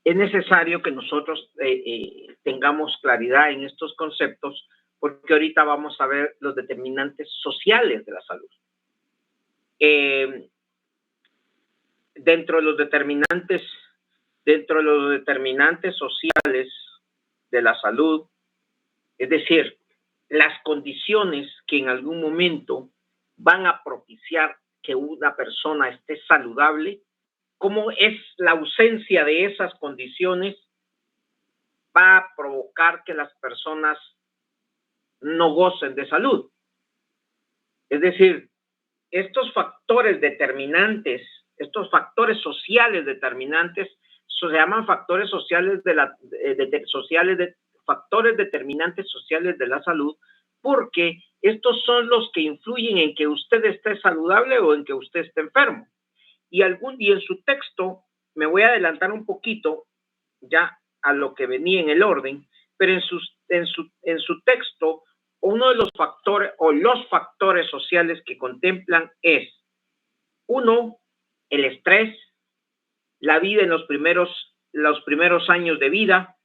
es necesario que nosotros tengamos claridad en estos conceptos, porque ahorita vamos a ver los determinantes sociales de la salud. Dentro de los determinantes sociales de la salud, es decir, las condiciones que en algún momento van a propiciar que una persona esté saludable, cómo es la ausencia de esas condiciones va a provocar que las personas no gocen de salud. Es decir, estos factores determinantes, estos factores sociales determinantes, se llaman factores sociales factores determinantes sociales de la salud, porque estos son los que influyen en que usted esté saludable o en que usted esté enfermo. Y en su texto, me voy a adelantar un poquito ya a lo que venía en el orden, pero en su texto, uno de los factores o los factores sociales que contemplan es, uno, el estrés, la vida en los primeros años de vida,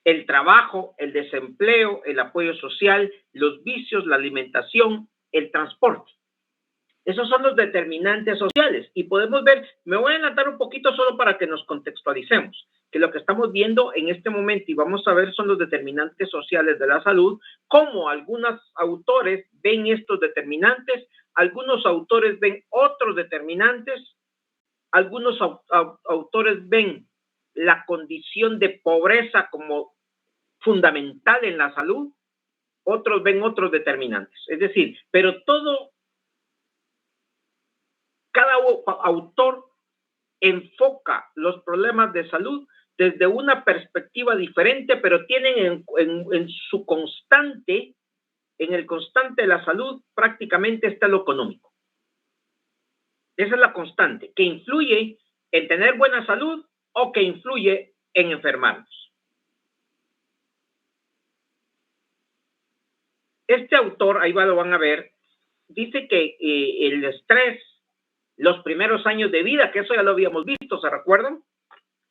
el trabajo, el desempleo, el apoyo social, los vicios, la alimentación, el transporte. Esos son los determinantes sociales y podemos ver, me voy a adelantar un poquito solo para que nos contextualicemos, que lo que estamos viendo en este momento y vamos a ver son los determinantes sociales de la salud, cómo algunos autores ven estos determinantes, algunos autores ven otros determinantes, algunos autores ven la condición de pobreza como fundamental en la salud, otros ven otros determinantes. Es decir, pero cada autor enfoca los problemas de salud desde una perspectiva diferente, pero tienen en su constante, en el constante de la salud, prácticamente está lo económico. Esa es la constante, que influye en tener buena salud o que influye en enfermarnos. Este autor, ahí lo van a ver, dice que el estrés, los primeros años de vida, que eso ya lo habíamos visto, ¿se recuerdan?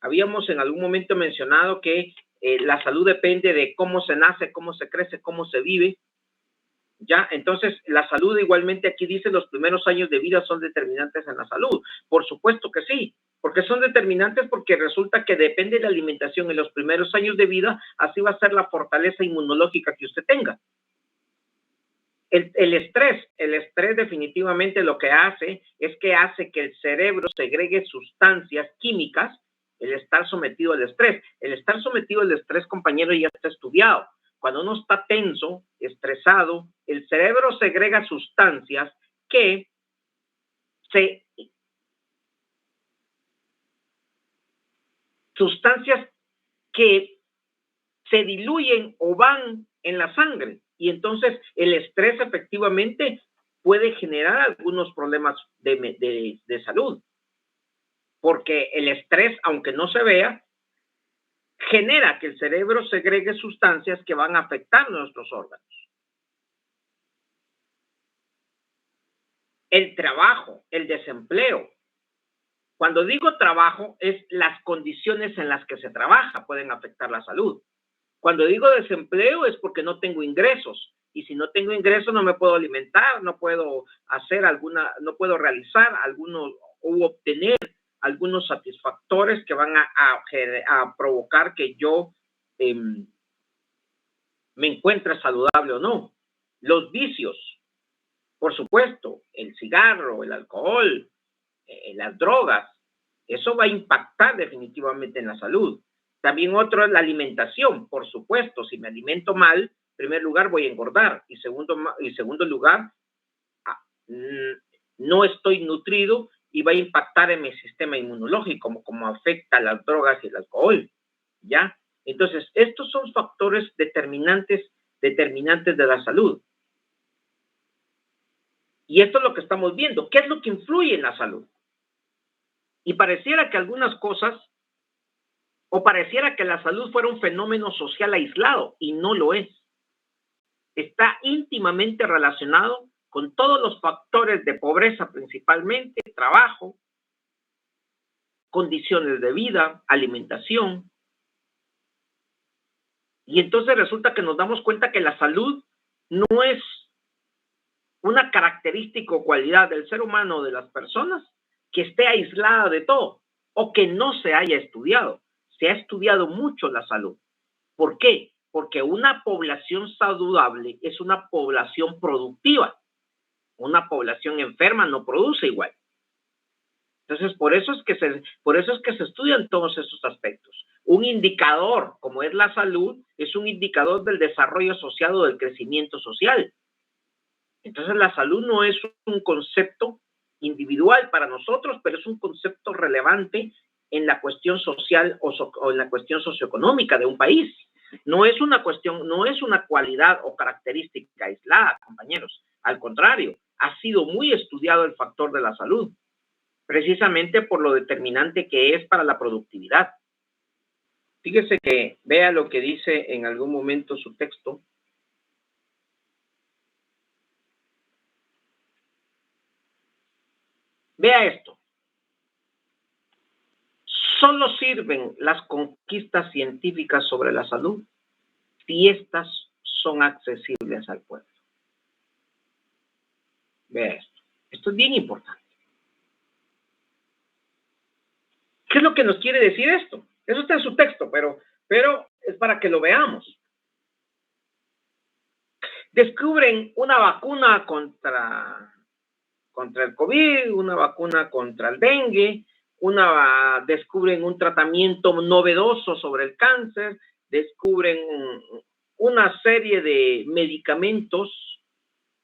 Habíamos en algún momento mencionado que la salud depende de cómo se nace, cómo se crece, cómo se vive. ¿Ya? Entonces, la salud igualmente aquí dice los primeros años de vida son determinantes en la salud. Por supuesto que sí, porque son determinantes porque resulta que depende de la alimentación en los primeros años de vida, así va a ser la fortaleza inmunológica que usted tenga. El estrés definitivamente lo que hace es que hace que el cerebro segregue sustancias químicas, el estar sometido al estrés. El estar sometido al estrés, compañero, ya está estudiado. Cuando uno está tenso, estresado, el cerebro segrega sustancias que se diluyen o van en la sangre. Y entonces el estrés efectivamente puede generar algunos problemas de salud. Porque el estrés, aunque no se vea, genera que el cerebro segregue sustancias que van a afectar nuestros órganos. El trabajo, el desempleo. Cuando digo trabajo, es las condiciones en las que se trabaja pueden afectar la salud. Cuando digo desempleo es porque no tengo ingresos. Y si no tengo ingresos no me puedo alimentar, no puedo no puedo realizar algunos o obtener algunos satisfactores que van a provocar que yo me encuentre saludable o no. Los vicios, por supuesto, el cigarro, el alcohol, las drogas, eso va a impactar definitivamente en la salud. También otro es la alimentación, por supuesto, si me alimento mal, en primer lugar voy a engordar y segundo lugar, no estoy nutrido y va a impactar en mi sistema inmunológico, como afecta las drogas y el alcohol, ¿ya? Entonces, estos son factores determinantes de la salud. Y esto es lo que estamos viendo. ¿Qué es lo que influye en la salud? Y pareciera que algunas cosas, o pareciera que la salud fuera un fenómeno social aislado, y no lo es. Está íntimamente relacionado con todos los factores de pobreza, principalmente trabajo, condiciones de vida, alimentación. Y entonces resulta que nos damos cuenta que la salud no es una característica o cualidad del ser humano o de las personas que esté aislada de todo o que no se haya estudiado. Se ha estudiado mucho la salud. ¿Por qué? Porque una población saludable es una población productiva. Una población enferma no produce igual. Entonces, por eso es que se estudian todos esos aspectos. Un indicador, como es la salud, es un indicador del desarrollo social o del crecimiento social. Entonces, la salud no es un concepto individual para nosotros, pero es un concepto relevante en la cuestión social o en la cuestión socioeconómica de un país. No es una cuestión, no es una cualidad o característica aislada, compañeros. Al contrario, ha sido muy estudiado el factor de la salud, precisamente por lo determinante que es para la productividad. Fíjese que vea lo que dice en algún momento su texto. Vea esto. Solo sirven las conquistas científicas sobre la salud si estas son accesibles al pueblo. Vea esto. Esto es bien importante. ¿Qué es lo que nos quiere decir esto? Eso está en su texto, pero es para que lo veamos. Descubren una vacuna contra el COVID, una vacuna contra el dengue, descubren un tratamiento novedoso sobre el cáncer, descubren una serie de medicamentos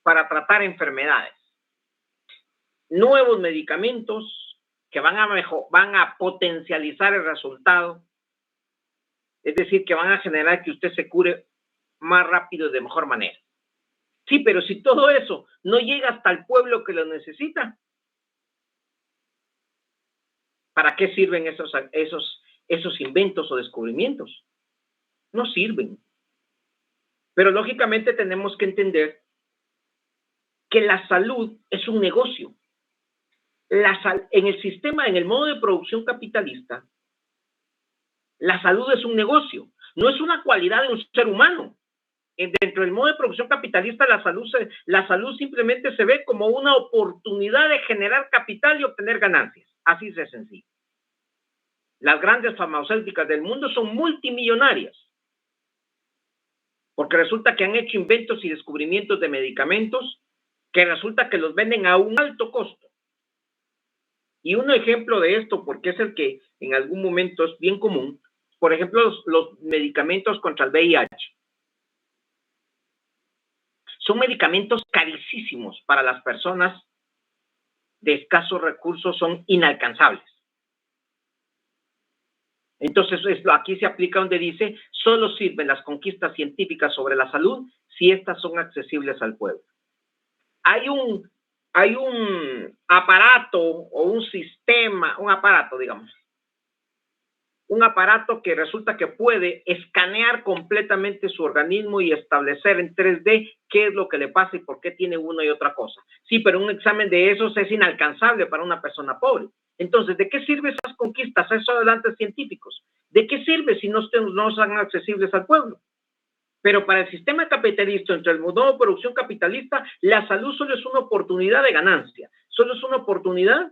para tratar enfermedades. Nuevos medicamentos que van a potencializar el resultado, es decir, que van a generar que usted se cure más rápido y de mejor manera. Sí, pero si todo eso no llega hasta el pueblo que lo necesita, ¿para qué sirven esos inventos o descubrimientos? No sirven. Pero lógicamente tenemos que entender que la salud es un negocio. En el sistema, en el modo de producción capitalista, la salud es un negocio, no es una cualidad de un ser humano. Dentro del modo de producción capitalista, la salud simplemente se ve como una oportunidad de generar capital y obtener ganancias. Así de sencillo. Las grandes farmacéuticas del mundo son multimillonarias, porque resulta que han hecho inventos y descubrimientos de medicamentos que resulta que los venden a un alto costo. Y un ejemplo de esto, porque es el que en algún momento es bien común, por ejemplo, los medicamentos contra el VIH. Son medicamentos carísimos para las personas de escasos recursos, son inalcanzables. Entonces, aquí se aplica donde dice, solo sirven las conquistas científicas sobre la salud si estas son accesibles al pueblo. Hay un aparato o un sistema, un aparato que resulta que puede escanear completamente su organismo y establecer en 3D qué es lo que le pasa y por qué tiene una y otra cosa. Sí, pero un examen de esos es inalcanzable para una persona pobre. Entonces, ¿de qué sirven esas conquistas, esos adelantos científicos? ¿De qué sirve si no son accesibles al pueblo? Pero para el sistema capitalista, entre el modo de producción capitalista, la salud solo es una oportunidad de ganancia, solo es una oportunidad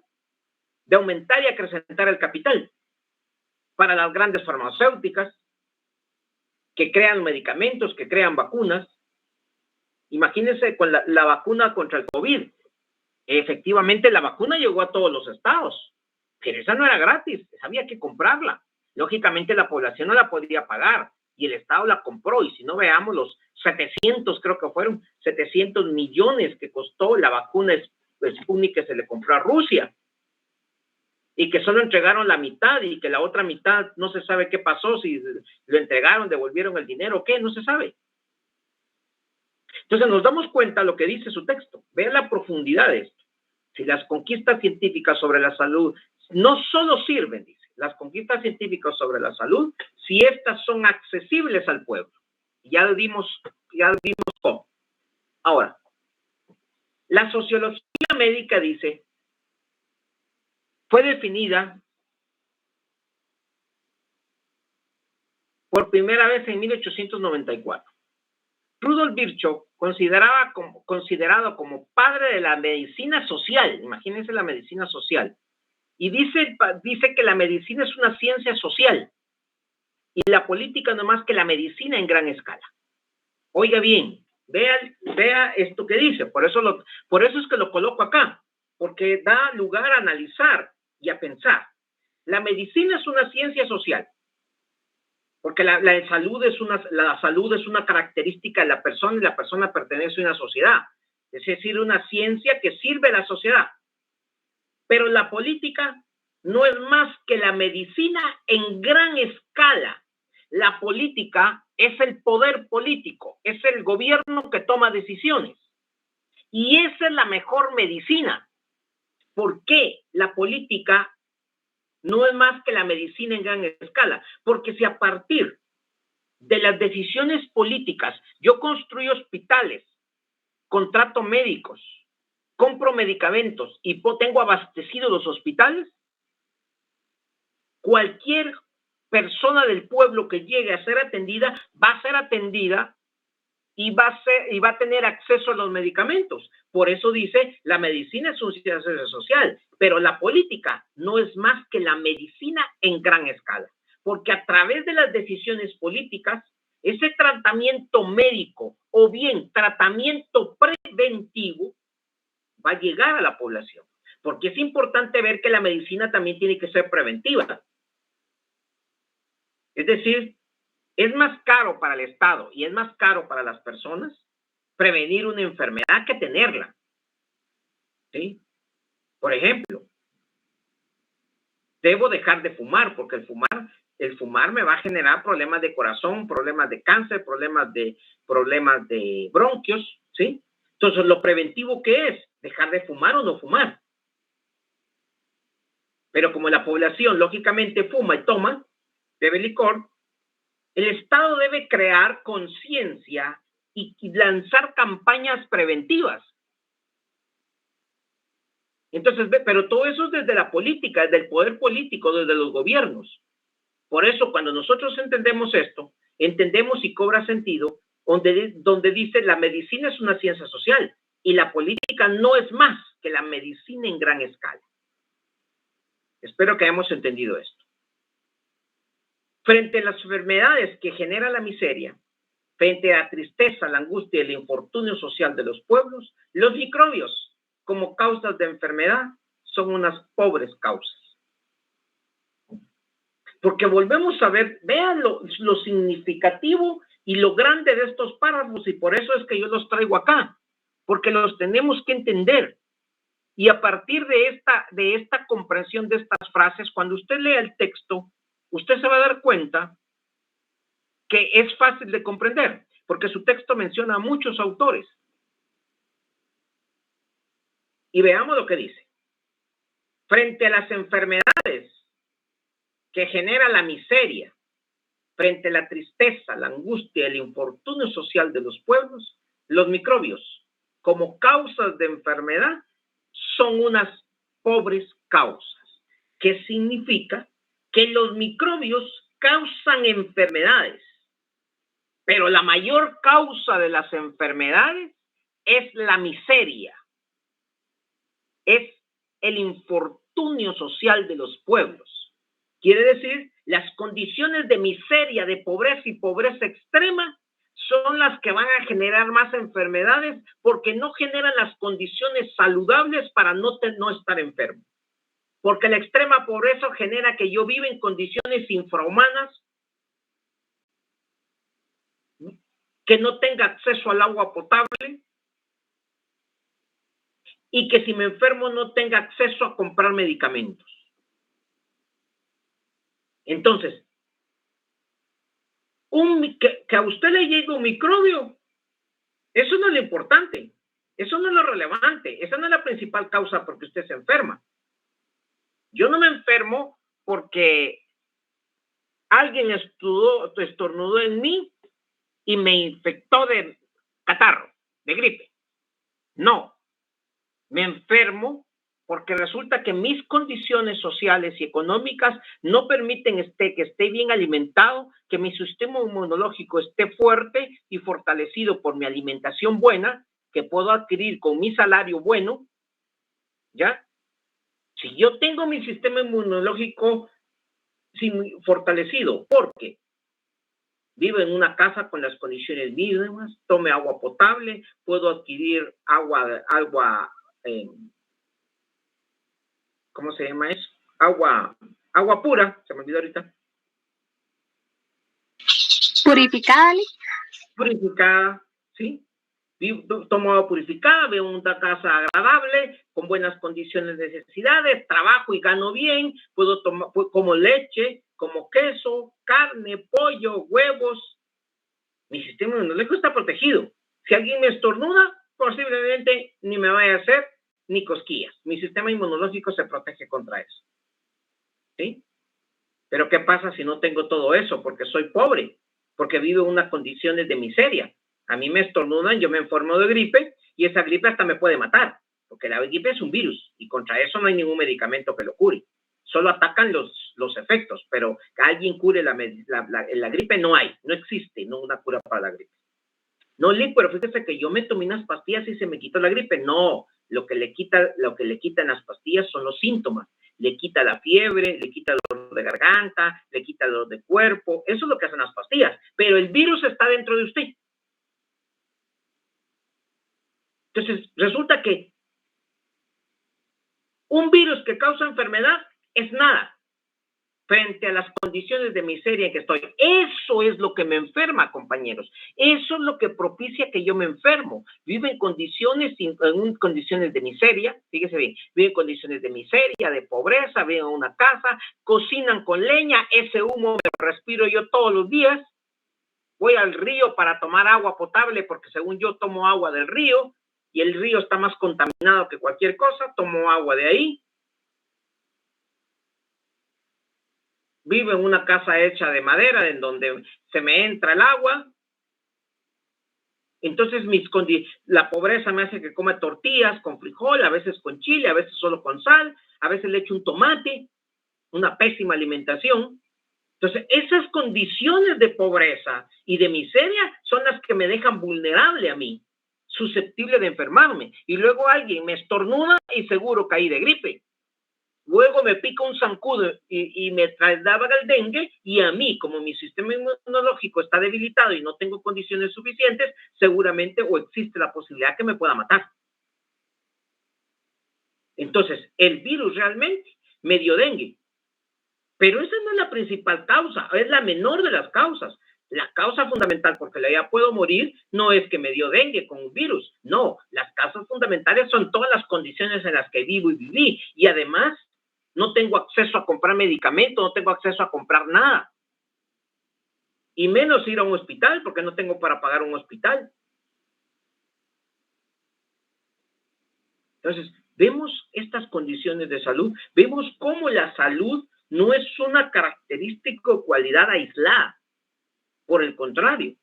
de aumentar y acrecentar el capital. Para las grandes farmacéuticas que crean medicamentos, que crean vacunas. Imagínense con la vacuna contra el COVID. Efectivamente, la vacuna llegó a todos los estados, pero esa no era gratis, esa había que comprarla. Lógicamente, la población no la podía pagar y el estado la compró. Y si no, veamos los 700, creo que fueron 700 millones que costó la vacuna Sputnik que se le compró a Rusia. Y que solo entregaron la mitad y que la otra mitad no se sabe qué pasó, si lo entregaron, devolvieron el dinero o qué, no se sabe. Entonces nos damos cuenta de lo que dice su texto. Vean la profundidad de esto. Si las conquistas científicas sobre la salud no solo sirven, dice, las conquistas científicas sobre la salud, si estas son accesibles al pueblo. Ya vimos cómo. Ahora, la sociología médica dice, fue definida por primera vez en 1894. Rudolf Virchow, considerado como padre de la medicina social, imagínense la medicina social, y dice que la medicina es una ciencia social y la política no más que la medicina en gran escala. Oiga bien, vea esto que dice, por eso es que lo coloco acá, porque da lugar a analizar y a pensar. La medicina es una ciencia social, porque la salud es una característica de la persona y la persona pertenece a una sociedad, es decir, una ciencia que sirve a la sociedad. Pero la política no es más que la medicina en gran escala. La política es el poder político, es el gobierno que toma decisiones. Y esa es la mejor medicina. ¿Por qué la política no es más que la medicina en gran escala? Porque si a partir de las decisiones políticas yo construyo hospitales, contrato médicos, compro medicamentos y tengo abastecidos los hospitales, cualquier persona del pueblo que llegue a ser atendida va a ser atendida y va a tener acceso a los medicamentos. Por eso dice, la medicina es una ciencia social, pero la política no es más que la medicina en gran escala, porque a través de las decisiones políticas, ese tratamiento médico o bien tratamiento preventivo va a llegar a la población, porque es importante ver que la medicina también tiene que ser preventiva. Es decir, es más caro para el Estado y es más caro para las personas prevenir una enfermedad que tenerla. ¿Sí? Por ejemplo, debo dejar de fumar porque el fumar me va a generar problemas de corazón, problemas de cáncer, problemas de bronquios, ¿sí? Entonces, lo preventivo, ¿qué es? Dejar de fumar o no fumar. Pero como la población lógicamente fuma y toma, bebe licor, el Estado debe crear conciencia y lanzar campañas preventivas. Entonces, pero todo eso es desde la política, desde el poder político, desde los gobiernos. Por eso, cuando nosotros entendemos esto, entendemos y cobra sentido donde dice la medicina es una ciencia social y la política no es más que la medicina en gran escala. Espero que hayamos entendido esto. Frente a las enfermedades que genera la miseria, frente a la tristeza, la angustia y el infortunio social de los pueblos, los microbios, como causas de enfermedad, son unas pobres causas. Porque volvemos a ver, vean lo significativo y lo grande de estos párrafos, y por eso es que yo los traigo acá, porque los tenemos que entender. Y a partir de esta comprensión de estas frases, cuando usted lea el texto, usted se va a dar cuenta que es fácil de comprender, porque su texto menciona a muchos autores. Y veamos lo que dice. Frente a las enfermedades que genera la miseria, frente a la tristeza, la angustia, el infortunio social de los pueblos, los microbios, como causas de enfermedad, son unas pobres causas. ¿Qué significa? Que los microbios causan enfermedades, pero la mayor causa de las enfermedades es la miseria, es el infortunio social de los pueblos. Quiere decir, las condiciones de miseria, de pobreza y pobreza extrema son las que van a generar más enfermedades porque no generan las condiciones saludables para no estar enfermo. Porque la extrema pobreza genera que yo viva en condiciones infrahumanas, que no tenga acceso al agua potable y que si me enfermo no tenga acceso a comprar medicamentos. Entonces, que a usted le llegue un microbio, eso no es lo importante, eso no es lo relevante, esa no es la principal causa por que usted se enferma. Yo no me enfermo porque alguien estornudó en mí y me infectó de catarro, de gripe. No, me enfermo porque resulta que mis condiciones sociales y económicas no permiten que esté bien alimentado, que mi sistema inmunológico esté fuerte y fortalecido por mi alimentación buena, que puedo adquirir con mi salario bueno, ¿ya? Si yo tengo mi sistema inmunológico fortalecido, porque vivo en una casa con las condiciones mínimas, tome agua potable, puedo adquirir agua ¿cómo se llama eso? Agua pura, se me olvidó ahorita. Purificada, Purificada, ¿sí? Tomo agua purificada, veo una casa agradable, con buenas condiciones de necesidades, trabajo y gano bien, puedo tomar, como leche, como queso, carne, pollo, huevos. Mi sistema inmunológico está protegido. Si alguien me estornuda, posiblemente ni me vaya a hacer ni cosquillas. Mi sistema inmunológico se protege contra eso. ¿Sí? Pero ¿qué pasa si no tengo todo eso? Porque soy pobre, porque vivo en unas condiciones de miseria. A mí me estornudan, yo me enfermo de gripe y esa gripe hasta me puede matar, porque la gripe es un virus y contra eso no hay ningún medicamento que lo cure. Solo atacan los efectos, pero que alguien cure la gripe no hay, no existe una cura para la gripe. No, Lick, pero fíjese que yo me tomé unas pastillas y se me quitó la gripe. No, lo que le quitan las pastillas son los síntomas. Le quita la fiebre, le quita el dolor de garganta, le quita el dolor de cuerpo. Eso es lo que hacen las pastillas. Pero el virus está dentro de usted. Entonces, resulta que un virus que causa enfermedad es nada frente a las condiciones de miseria en que estoy. Eso es lo que me enferma, compañeros. Eso es lo que propicia que yo me enfermo. Vivo en condiciones de miseria, fíjese bien, vivo en condiciones de miseria, de pobreza, vivo en una casa, cocinan con leña, ese humo me respiro yo todos los días. Voy al río para tomar agua potable porque según yo tomo agua del río y el río está más contaminado que cualquier cosa, tomo agua de ahí. Vivo en una casa hecha de madera en donde se me entra el agua. Entonces la pobreza me hace que coma tortillas con frijol, a veces con chile, a veces solo con sal, a veces le echo un tomate, una pésima alimentación. Entonces, esas condiciones de pobreza y de miseria son las que me dejan vulnerable a mí, susceptible de enfermarme. Y luego alguien me estornuda y seguro caí de gripe. Luego me pica un zancudo y me traslada el dengue, y a mí, como mi sistema inmunológico está debilitado y no tengo condiciones suficientes, seguramente o existe la posibilidad que me pueda matar. Entonces, el virus realmente me dio dengue. Pero esa no es la principal causa, es la menor de las causas. La causa fundamental por la que ya puedo morir no es que me dio dengue con un virus. No, las causas fundamentales son todas las condiciones en las que vivo y viví. Y además, no tengo acceso a comprar medicamentos, no tengo acceso a comprar nada. Y menos ir a un hospital, porque no tengo para pagar un hospital. Entonces, vemos estas condiciones de salud, vemos cómo la salud no es una característica o cualidad aislada. Por el contrario,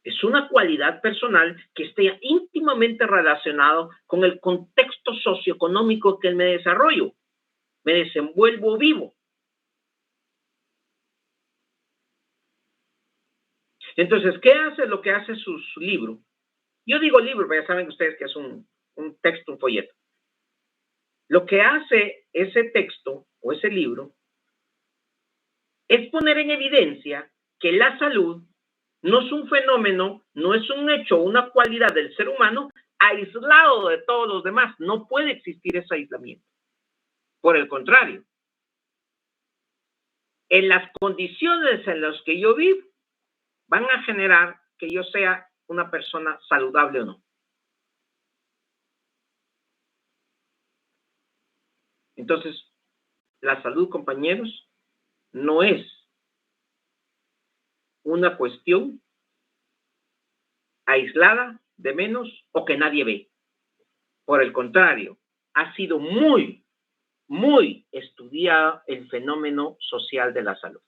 es una cualidad personal que esté íntimamente relacionado con el contexto socioeconómico que me desarrollo. Me desenvuelvo vivo. Entonces, ¿qué hace lo que hace su libro? Yo digo libro, pero ya saben ustedes que es un texto, un folleto. Lo que hace ese texto o ese libro es poner en evidencia que la salud no es un fenómeno, no es un hecho, una cualidad del ser humano aislado de todos los demás. No puede existir ese aislamiento. Por el contrario, en las condiciones en las que yo vivo, van a generar que yo sea una persona saludable o no. Entonces, la salud, compañeros, no es una cuestión aislada de menos o que nadie ve. Por el contrario, ha sido muy estudiado el fenómeno social de la salud.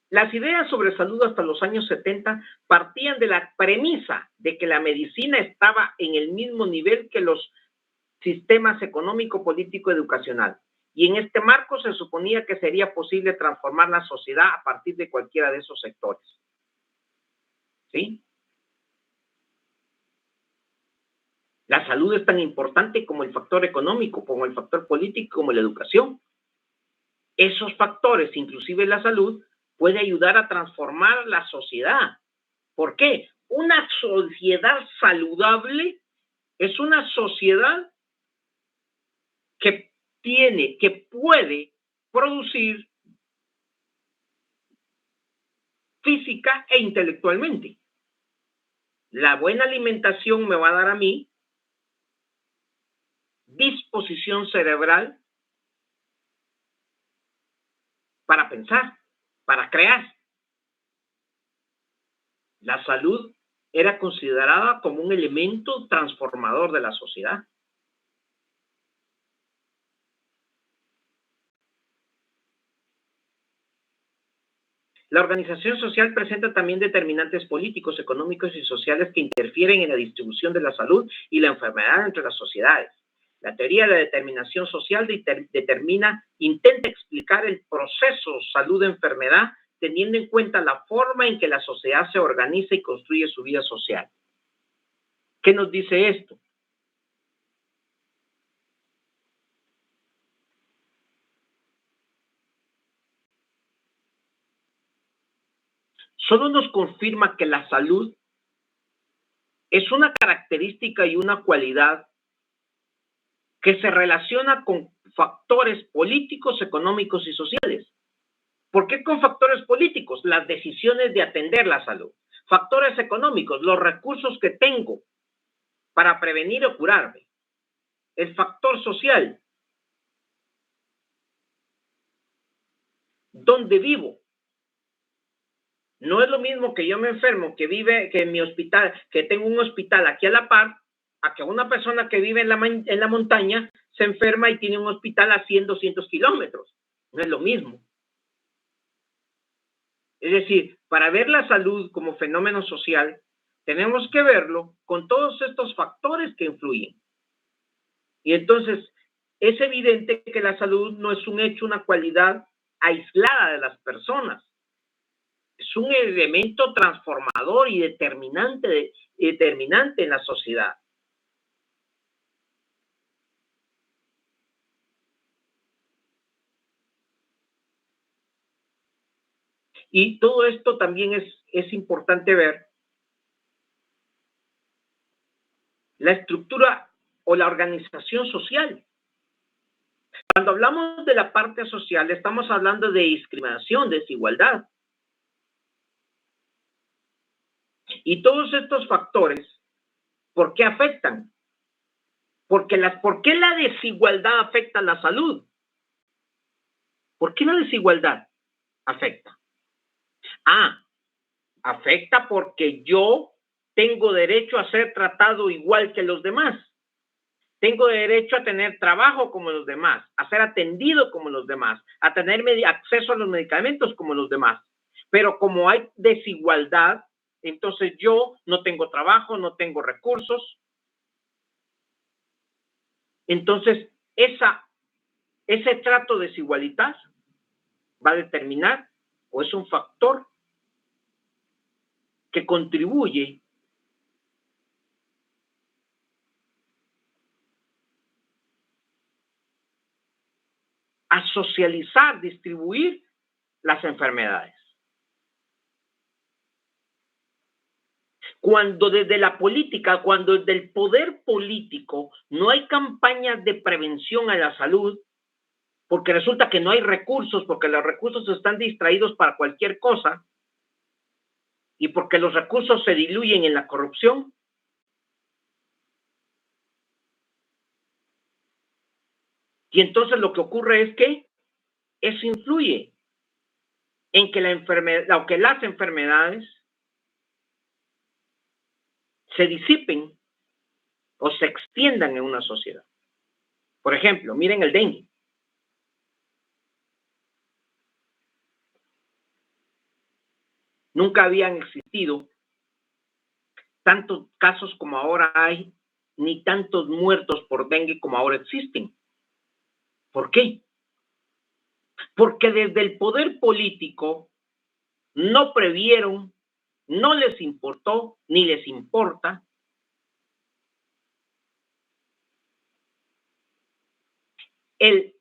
Las ideas sobre salud hasta los años 70 partían de la premisa de que la medicina estaba en el mismo nivel que los sistemas económico, político, educacional. Y en este marco se suponía que sería posible transformar la sociedad a partir de cualquiera de esos sectores. ¿Sí? La salud es tan importante como el factor económico, como el factor político, como la educación. Esos factores, inclusive la salud, puede ayudar a transformar la sociedad. ¿Por qué? Una sociedad saludable es una sociedad que puede producir física e intelectualmente. La buena alimentación me va a dar a mí disposición cerebral para pensar, para crear. La salud era considerada como un elemento transformador de la sociedad. La organización social presenta también determinantes políticos, económicos y sociales que interfieren en la distribución de la salud y la enfermedad entre las sociedades. La teoría de la determinación social intenta explicar el proceso salud-enfermedad teniendo en cuenta la forma en que la sociedad se organiza y construye su vida social. ¿Qué nos dice esto? Solo nos confirma que la salud es una característica y una cualidad que se relaciona con factores políticos, económicos y sociales. ¿Por qué con factores políticos? Las decisiones de atender la salud. Factores económicos, los recursos que tengo para prevenir o curarme. El factor social, ¿dónde vivo? No es lo mismo que yo me enfermo, que en mi hospital, que tengo un hospital aquí a la par, a que una persona que vive en la montaña se enferma y tiene un hospital a 100, 200 kilómetros. No es lo mismo. Es decir, para ver la salud como fenómeno social, tenemos que verlo con todos estos factores que influyen. Y entonces, es evidente que la salud no es un hecho, una cualidad aislada de las personas. Es un elemento transformador y determinante en la sociedad. Y todo esto también es importante ver la estructura o la organización social. Cuando hablamos de la parte social, estamos hablando de discriminación, desigualdad. Y todos estos factores, ¿por qué afectan? ¿Por qué la desigualdad afecta a la salud? ¿Por qué la desigualdad afecta? Afecta porque yo tengo derecho a ser tratado igual que los demás. Tengo derecho a tener trabajo como los demás, a ser atendido como los demás, a tener acceso a los medicamentos como los demás. Pero como hay desigualdad, entonces yo no tengo trabajo, no tengo recursos. Entonces, ese trato desigualdad va a determinar o es un factor que contribuye a socializar, distribuir las enfermedades. Cuando desde la política, cuando desde el poder político no hay campañas de prevención a la salud, porque resulta que no hay recursos, porque los recursos están distraídos para cualquier cosa y porque los recursos se diluyen en la corrupción, y entonces lo que ocurre es que eso influye en que las enfermedades se disipen o se extiendan en una sociedad. Por ejemplo, miren el dengue. Nunca habían existido tantos casos como ahora hay, ni tantos muertos por dengue como ahora existen. ¿Por qué? Porque desde el poder político no previeron, no les importó, ni les importa el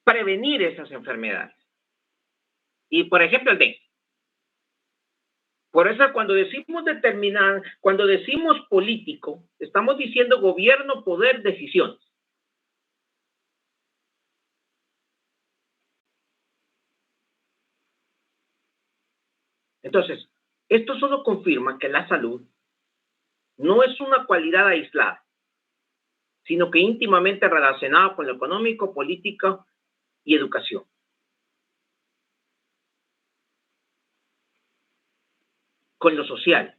prevenir esas enfermedades. Y, por ejemplo, el dengue. Por eso cuando decimos determinar, cuando decimos político, estamos diciendo gobierno, poder, decisiones. Entonces, esto solo confirma que la salud no es una cualidad aislada, sino que íntimamente relacionada con lo económico, político y educación. Con lo social.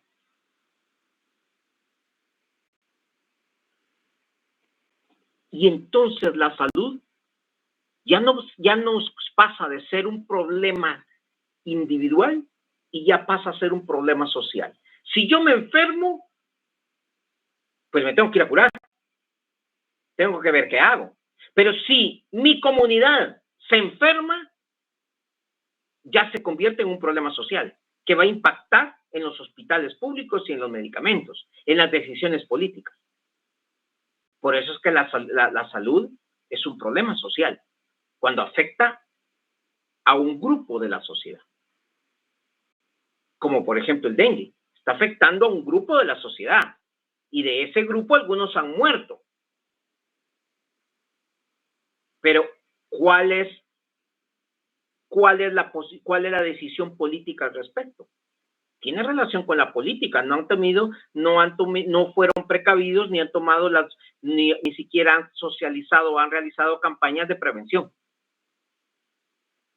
Y entonces la salud ya nos pasa de ser un problema individual y ya pasa a ser un problema social. Si yo me enfermo, pues me tengo que ir a curar. Tengo que ver qué hago. Pero si mi comunidad se enferma, ya se convierte en un problema social que va a impactar en los hospitales públicos y en los medicamentos, en las decisiones políticas. Por eso es que la salud es un problema social, cuando afecta a un grupo de la sociedad. Como por ejemplo el dengue, está afectando a un grupo de la sociedad y de ese grupo algunos han muerto. Pero ¿cuál es la decisión política al respecto? Tiene relación con la política, no fueron precavidos, ni han tomado ni siquiera han socializado o han realizado campañas de prevención.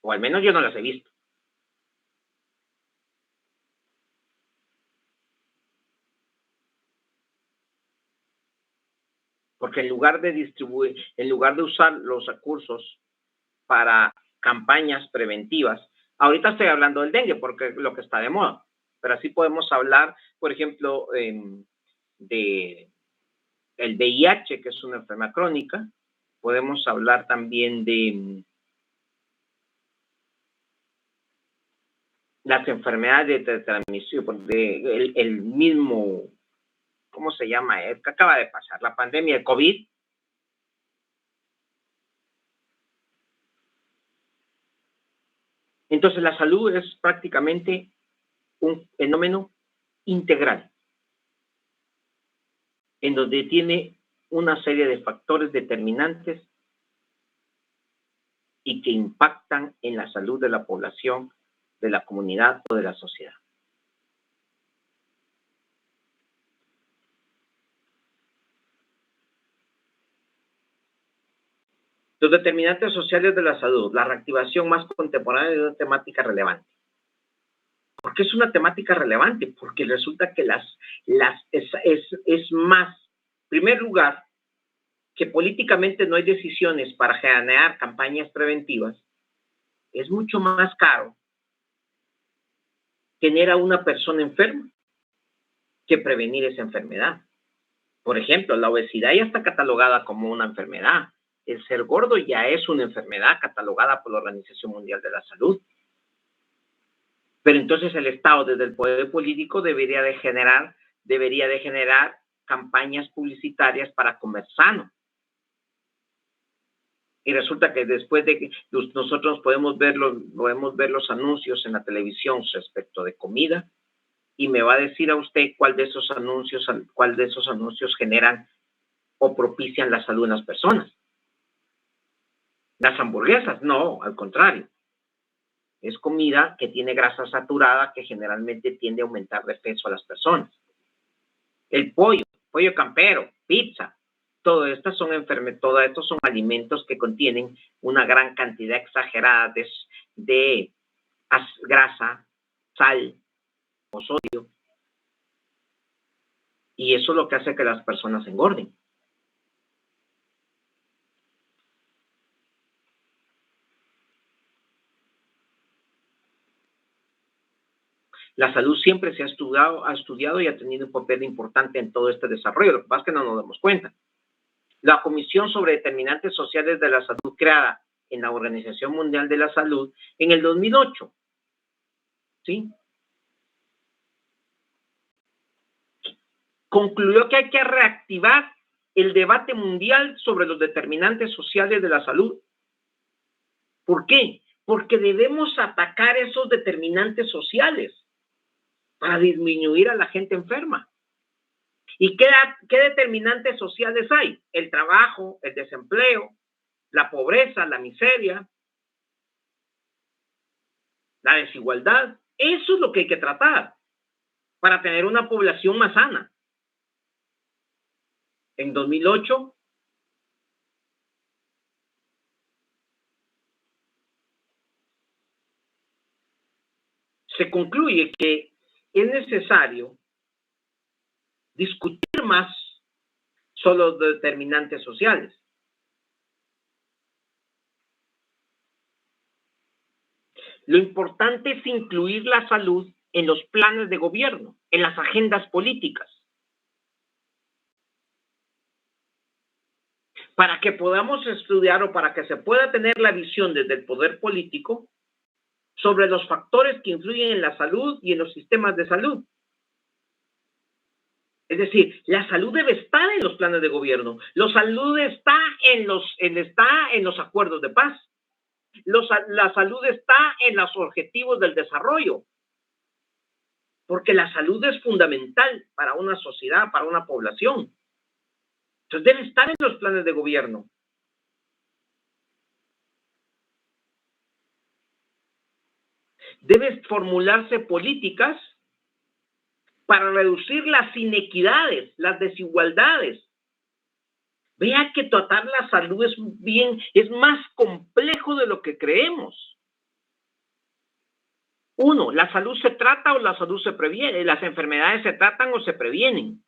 O al menos yo no las he visto. Porque en lugar de usar los recursos para campañas preventivas, ahorita estoy hablando del dengue porque es lo que está de moda, pero así podemos hablar, por ejemplo, de el VIH, que es una enfermedad crónica. Podemos hablar también de las enfermedades de transmisión, el mismo, ¿cómo se llama? Que acaba de pasar, la pandemia de COVID. Entonces, la salud es prácticamente un fenómeno integral, en donde tiene una serie de factores determinantes y que impactan en la salud de la población, de la comunidad o de la sociedad. Los determinantes sociales de la salud, la reactivación más contemporánea de una temática relevante. ¿Por qué es una temática relevante? Porque resulta que es más, en primer lugar, que políticamente no hay decisiones para generar campañas preventivas. Es mucho más caro tener a una persona enferma que prevenir esa enfermedad. Por ejemplo, la obesidad ya está catalogada como una enfermedad. El ser gordo ya es una enfermedad catalogada por la Organización Mundial de la Salud. Pero entonces el Estado, desde el poder político, debería de generar campañas publicitarias para comer sano. Y resulta que después de que nosotros podemos ver los anuncios en la televisión respecto de comida, y me va a decir a usted cuál de esos anuncios generan o propician la salud en las personas. Las hamburguesas, no, al contrario. Es comida que tiene grasa saturada que generalmente tiende a aumentar de peso a las personas. El pollo campero, pizza, todo estos son alimentos que contienen una gran cantidad exagerada de grasa, sal o sodio. Y eso es lo que hace que las personas engorden. La salud siempre se ha estudiado y ha tenido un papel importante en todo este desarrollo. Lo que pasa es que no nos damos cuenta. La Comisión sobre Determinantes Sociales de la Salud, creada en la Organización Mundial de la Salud en el 2008, ¿sí?, concluyó que hay que reactivar el debate mundial sobre los determinantes sociales de la salud. ¿Por qué? Porque debemos atacar esos determinantes sociales para disminuir a la gente enferma. ¿Y qué determinantes sociales hay? El trabajo, el desempleo, la pobreza, la miseria, la desigualdad. Eso es lo que hay que tratar para tener una población más sana. En 2008, se concluye que es necesario discutir más sobre los determinantes sociales. Lo importante es incluir la salud en los planes de gobierno, en las agendas políticas, para que podamos estudiar o para que se pueda tener la visión desde el poder político sobre los factores que influyen en la salud y en los sistemas de salud. Es decir, la salud debe estar en los planes de gobierno. La salud está en los acuerdos de paz. La salud está en los objetivos del desarrollo. Porque la salud es fundamental para una sociedad, para una población. Entonces debe estar en los planes de gobierno. Deben formularse políticas para reducir las inequidades, las desigualdades. Vea que tratar la salud es más complejo de lo que creemos. Uno, la salud se trata o la salud se previene. Las enfermedades se tratan o se previenen.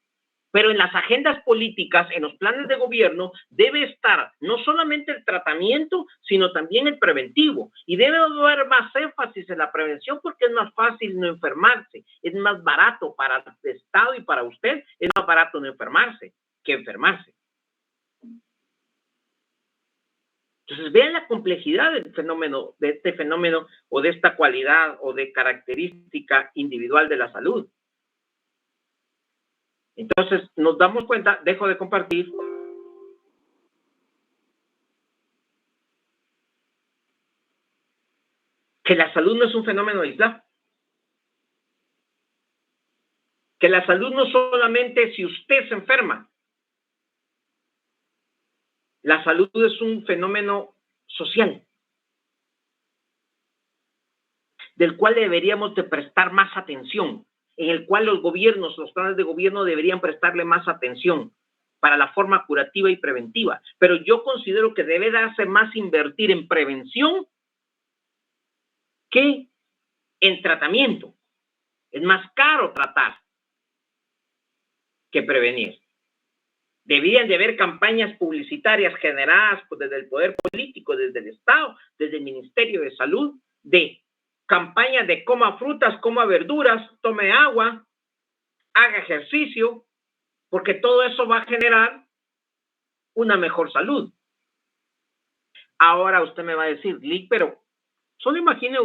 Pero en las agendas políticas, en los planes de gobierno, debe estar no solamente el tratamiento, sino también el preventivo. Y debe haber más énfasis en la prevención porque es más fácil no enfermarse. Es más barato para el Estado y para usted. Es más barato no enfermarse que enfermarse. Entonces, vean la complejidad del fenómeno, de este fenómeno o de esta cualidad o de característica individual de la salud. Entonces, nos damos cuenta, dejo de compartir. Que la salud no es un fenómeno aislado. Que la salud no solamente si usted se enferma. La salud es un fenómeno social, del cual deberíamos de prestar más atención, en el cual los gobiernos, los planes de gobierno deberían prestarle más atención para la forma curativa y preventiva. Pero yo considero que debe darse más invertir en prevención que en tratamiento. Es más caro tratar que prevenir. Deberían de haber campañas publicitarias generadas desde el poder político, desde el Estado, desde el Ministerio de Salud, de campañas de coma frutas, coma verduras, tome agua, haga ejercicio, porque todo eso va a generar una mejor salud. Ahora usted me va a decir, Lick, pero solo imagínese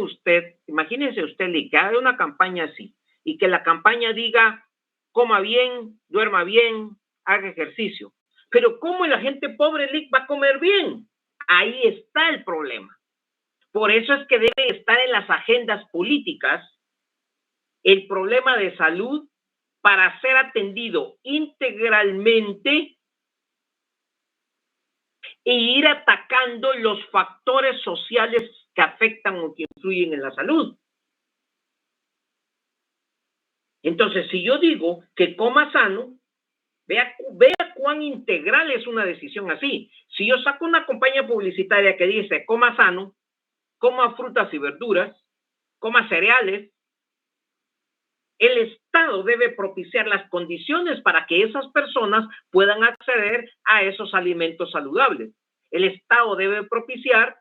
usted, Lick, que haga una campaña así y que la campaña diga, coma bien, duerma bien, haga ejercicio. Pero ¿cómo la gente pobre, Lick, va a comer bien? Ahí está el problema. Por eso es que debe estar en las agendas políticas el problema de salud para ser atendido integralmente e ir atacando los factores sociales que afectan o que influyen en la salud. Entonces, si yo digo que coma sano, vea cuán integral es una decisión así. Si yo saco una campaña publicitaria que dice coma sano, coma frutas y verduras, coma cereales, el Estado debe propiciar las condiciones para que esas personas puedan acceder a esos alimentos saludables. El Estado debe propiciar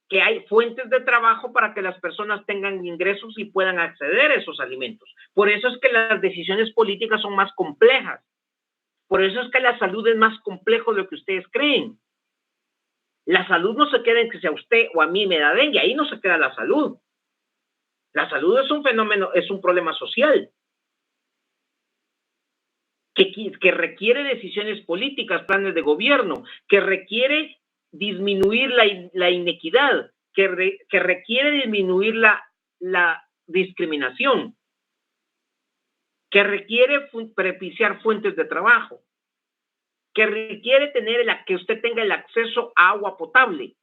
que hay fuentes de trabajo para que las personas tengan ingresos y puedan acceder a esos alimentos. Por eso es que las decisiones políticas son más complejas. Por eso es que la salud es más complejo de lo que ustedes creen. La salud no se queda en que si a usted o a mí me da dengue, ahí no se queda la salud. La salud es un fenómeno, es un problema social que requiere decisiones políticas, planes de gobierno, que requiere disminuir la inequidad, que requiere disminuir la discriminación, que requiere propiciar fuentes de trabajo, que requiere que usted tenga el acceso a agua potable.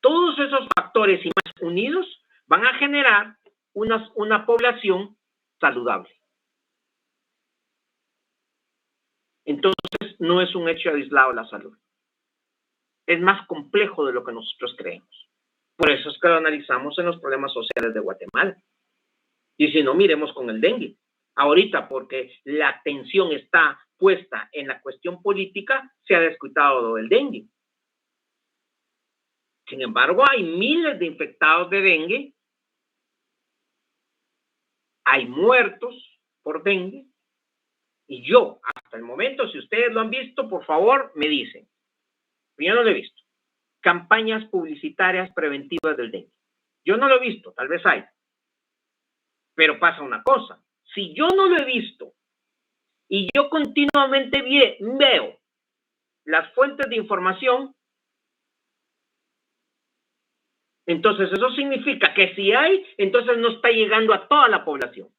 Todos esos factores y más unidos van a generar una población saludable. Entonces, no es un hecho aislado la salud. Es más complejo de lo que nosotros creemos. Por eso es que lo analizamos en los problemas sociales de Guatemala. Y si no, miremos con el dengue. Ahorita, porque la atención está puesta en la cuestión política, se ha descuidado lo del dengue. Sin embargo, hay miles de infectados de dengue. Hay muertos por dengue. Y yo, hasta el momento, si ustedes lo han visto, por favor, me dicen. Yo no lo he visto. Campañas publicitarias preventivas del dengue. Yo no lo he visto, tal vez hay. Pero pasa una cosa. Si yo no lo he visto y yo continuamente veo las fuentes de información, entonces eso significa que si hay, entonces no está llegando a toda la población.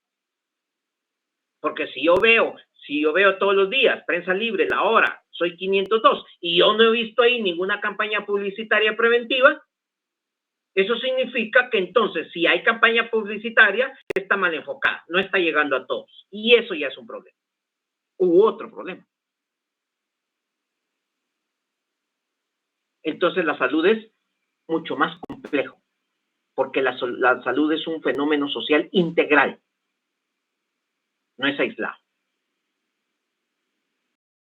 Porque si yo veo todos los días, Prensa Libre, La Hora, Soy 502, y yo no he visto ahí ninguna campaña publicitaria preventiva, eso significa que entonces, si hay campaña publicitaria, está mal enfocada, no está llegando a todos. Y eso ya es un problema. U otro problema. Entonces, la salud es mucho más complejo, porque la salud es un fenómeno social integral. No es aislado.